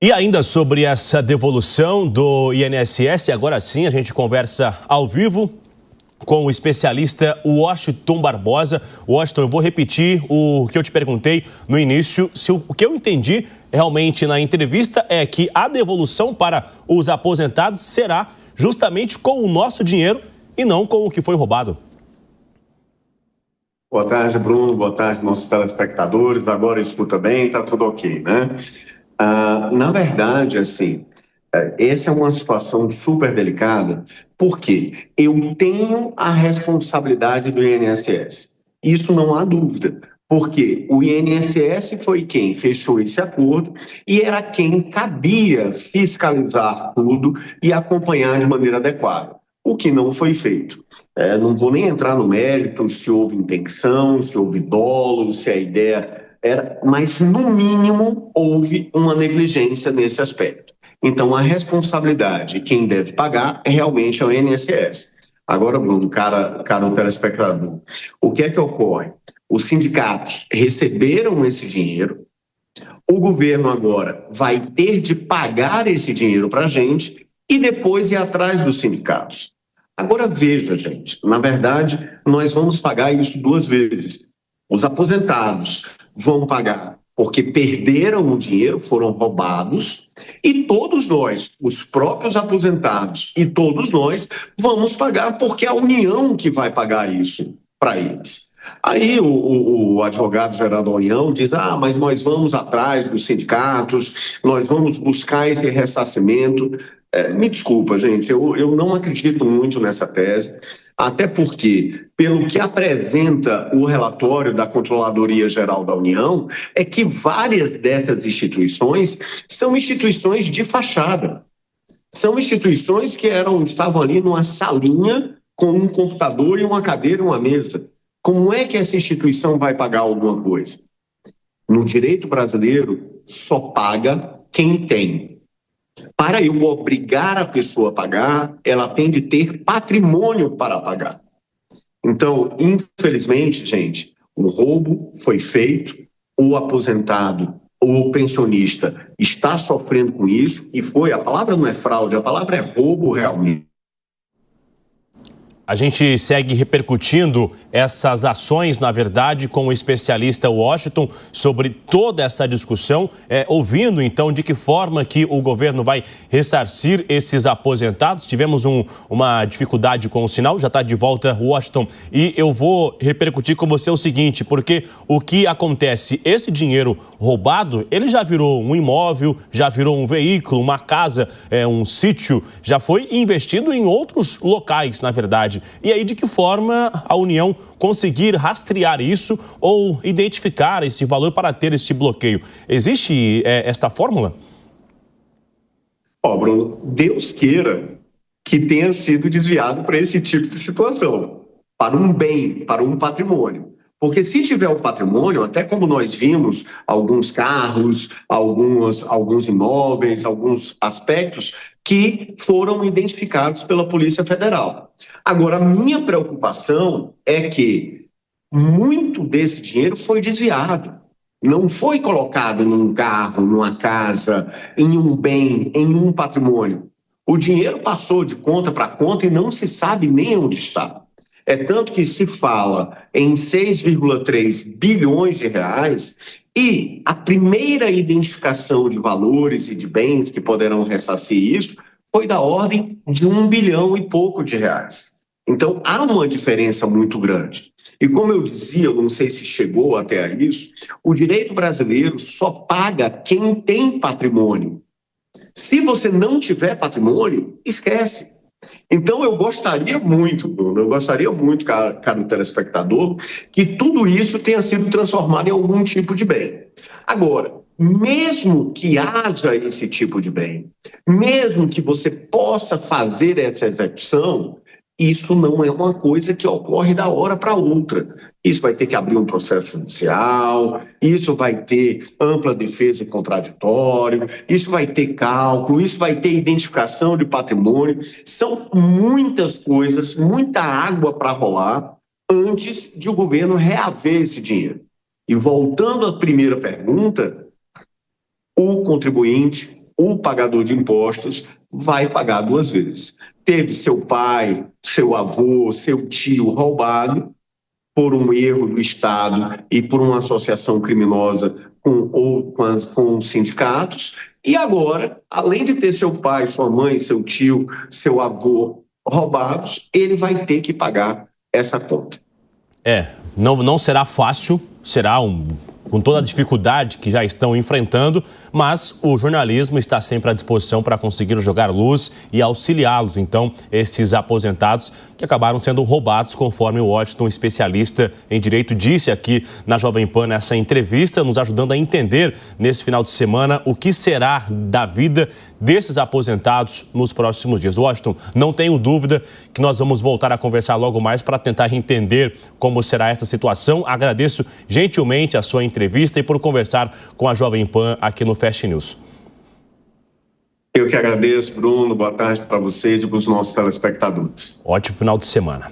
E ainda sobre essa devolução do INSS, agora sim a gente conversa ao vivo com o especialista Washington Barbosa. Washington, eu vou repetir o que eu te perguntei no início. O que eu entendi realmente na entrevista é que a devolução para os aposentados será justamente com o nosso dinheiro e não com o que foi roubado. Boa tarde, Bruno. Boa tarde, nossos telespectadores. Agora escuta bem, tá tudo ok, né? Na verdade, assim, essa é uma situação super delicada, porque eu tenho a responsabilidade do INSS. Isso não há dúvida, porque o INSS foi quem fechou esse acordo e era quem cabia fiscalizar tudo e acompanhar de maneira adequada, o que não foi feito. Não vou nem entrar no mérito se houve intenção, se houve dolo, se a ideia mas no mínimo houve uma negligência nesse aspecto. Então a responsabilidade, quem deve pagar, realmente é o INSS. Agora, Bruno, caro telespectador, o que é que ocorre? Os sindicatos receberam esse dinheiro, o governo agora vai ter de pagar esse dinheiro para a gente e depois ir atrás dos sindicatos. Agora veja, gente, na verdade, nós vamos pagar isso duas vezes. Os aposentados vão pagar porque perderam o dinheiro, foram roubados, e todos nós, os próprios aposentados e todos nós, vamos pagar porque é a União que vai pagar isso para eles. Aí o advogado-geral da União diz, mas nós vamos atrás dos sindicatos, nós vamos buscar esse ressarcimento. Me desculpa, gente, eu não acredito muito nessa tese, até porque, pelo que apresenta o relatório da Controladoria Geral da União, é que várias dessas instituições são instituições de fachada. São instituições que estavam ali numa salinha com um computador e uma cadeira e uma mesa. Como é que essa instituição vai pagar alguma coisa? No direito brasileiro, só paga quem tem. Para eu obrigar a pessoa a pagar, ela tem de ter patrimônio para pagar. Então, infelizmente, gente, o roubo foi feito, o aposentado ou o pensionista está sofrendo com isso e a palavra não é fraude, a palavra é roubo realmente. A gente segue repercutindo essas ações, na verdade, com o especialista Washington sobre toda essa discussão, ouvindo então de que forma que o governo vai ressarcir esses aposentados. Tivemos uma dificuldade com o sinal, já está de volta Washington, e eu vou repercutir com você o seguinte, porque o que acontece, esse dinheiro roubado, ele já virou um imóvel, já virou um veículo, uma casa, um sítio, já foi investido em outros locais, na verdade. E aí, de que forma a União conseguir rastrear isso ou identificar esse valor para ter este bloqueio? Existe esta fórmula? Bruno, Deus queira que tenha sido desviado para esse tipo de situação, para um bem, para um patrimônio. Porque se tiver o patrimônio, até como nós vimos, alguns carros, alguns imóveis, alguns aspectos que foram identificados pela Polícia Federal. Agora, a minha preocupação é que muito desse dinheiro foi desviado. Não foi colocado num carro, numa casa, em um bem, em um patrimônio. O dinheiro passou de conta para conta e não se sabe nem onde está. É tanto que se fala em 6,3 bilhões de reais e a primeira identificação de valores e de bens que poderão ressarcir isso foi da ordem de 1 bilhão e pouco de reais. Então, há uma diferença muito grande. E como eu dizia, eu não sei se chegou até a isso, o direito brasileiro só paga quem tem patrimônio. Se você não tiver patrimônio, esquece. Então, eu gostaria muito, Bruno, caro telespectador, que tudo isso tenha sido transformado em algum tipo de bem. Agora, mesmo que haja esse tipo de bem, mesmo que você possa fazer essa execução, isso não é uma coisa que ocorre da hora para outra. Isso vai ter que abrir um processo judicial, isso vai ter ampla defesa e contraditório, isso vai ter cálculo, isso vai ter identificação de patrimônio. São muitas coisas, muita água para rolar antes de o governo reaver esse dinheiro. E voltando à primeira pergunta, o contribuinte, o pagador de impostos vai pagar 2 vezes. Teve seu pai, seu avô, seu tio roubado por um erro do Estado e por uma associação criminosa com sindicatos, e agora, além de ter seu pai, sua mãe, seu tio, seu avô roubados, ele vai ter que pagar essa conta. Não será fácil, será com toda a dificuldade que já estão enfrentando, mas o jornalismo está sempre à disposição para conseguir jogar luz e auxiliá-los, então, esses aposentados que acabaram sendo roubados, conforme o Washington, especialista em direito, disse aqui na Jovem Pan nessa entrevista, nos ajudando a entender nesse final de semana o que será da vida desses aposentados nos próximos dias. Washington, não tenho dúvida que nós vamos voltar a conversar logo mais para tentar entender como será essa situação. Agradeço gentilmente a sua entrevista e por conversar com a Jovem Pan aqui no Fast News. Eu que agradeço, Bruno. Boa tarde para vocês e para os nossos telespectadores. Ótimo final de semana.